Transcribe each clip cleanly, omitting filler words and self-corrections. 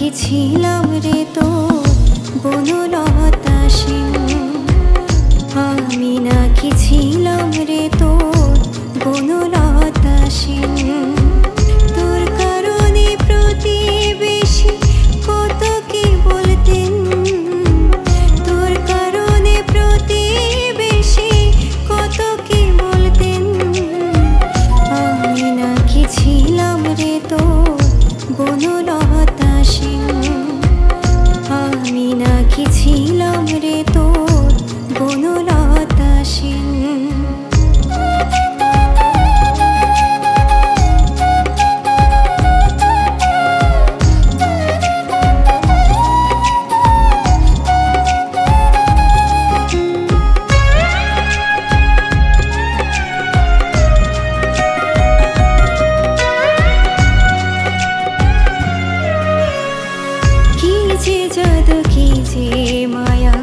নাকি ছিলাম রে তোর বনলতা সেন, আমি নাকি ছিলাম রে তোর বনলতা সেন। তোর কারণে প্রতিবেশী কত কি বলতেন, তোর কারণে প্রতিবেশী কত কি বলতেন। আমি নাকি ছিলাম রে তোর বনলতা সেন, আমি নাকি ছিলাম রে তোর বনলতা সেন। যে জাদু কি যে মায়া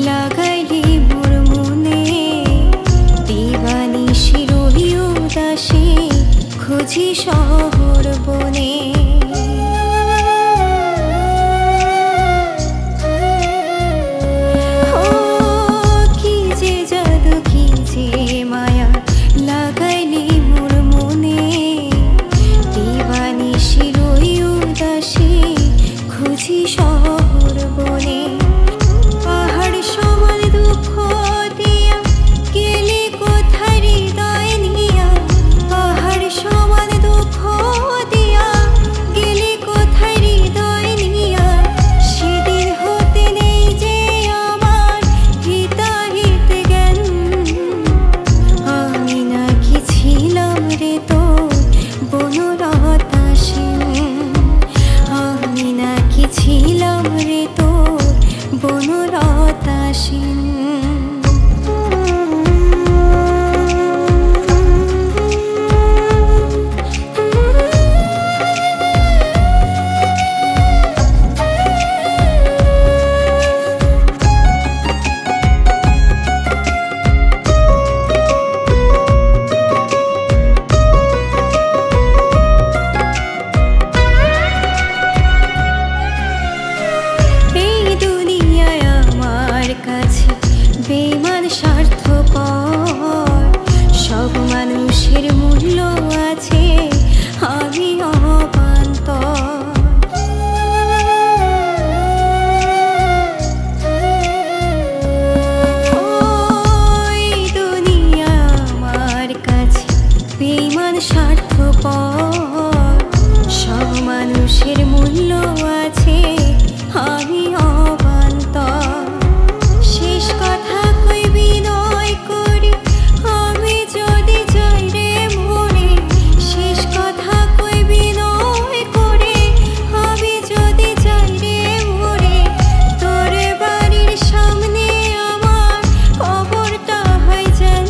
লাগাইলি মোর মনে, দিবানিশি রহি উদাসে খুঁজি শহর বনে। কি যে জাদু কি যে মায়া লাগাইলি মোর মনে, দিবানিশি রহি উদাসে খুঁজি শহর বনে। পাহাড় সমান দুঃখ দিয়া গেলি কোথায় হৃদয় নিয়া, পাহাড় সমান দুঃখ দিয়া গেলি কোথায় হৃদয় নিয়া। সেদিন হতে নেই যে আমার হিতাহিত জ্ঞান, আমি নাকি ছিলাম রে তোর বনলতা সেন, আমি নাকি ছিলাম রে তোর বনলতা সেন। বেঈমান স্বার্থপর সব মানুষের মূল্য আছে, আমি অবান্তর। ওই দুনিয়া আমার কাছে বেঈমান স্বার্থপর সব মানুষের মূল্য আছে, আমি অবান্তর। শেষ কথা কই বিনয় করি আমি যদি যাই রে মরে, শেষ কথা কই বিনয় করে আমি যদি যাই রে মরে। তোর বাড়ির সামনে আমার কবরটা হয় যেন,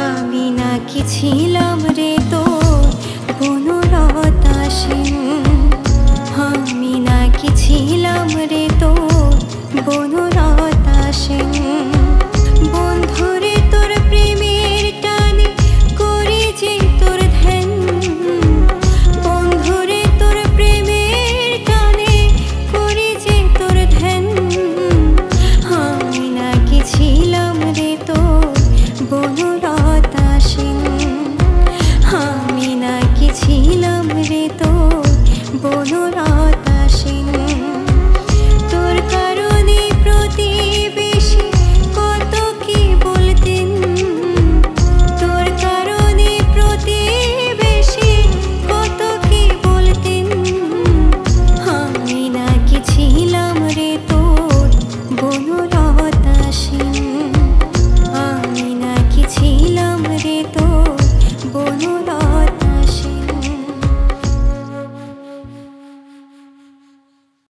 আমি নাকি ছিলাম রে তোর বনলতা সেন, আমি নাকি ছিলাম রে তোর বনলতা সেন। বন্ধুরে তোর প্রেমের টানে করি যে তোর ধ্যান, বন্ধুরে তোর প্রেমের টানে করি যে তোর ধ্যান। আমি নাকি ছিলাম রে তোর বনলতা সেন, আমি নাকি ছিলাম রে তোর বনলতা সেন। তোর কারণে প্রতিবেশী কত কি বলতেন, তোর কারণে প্রতিবেশী কত কি বলতেন। আমি নাকি ছিলাম রে তোর বনলতা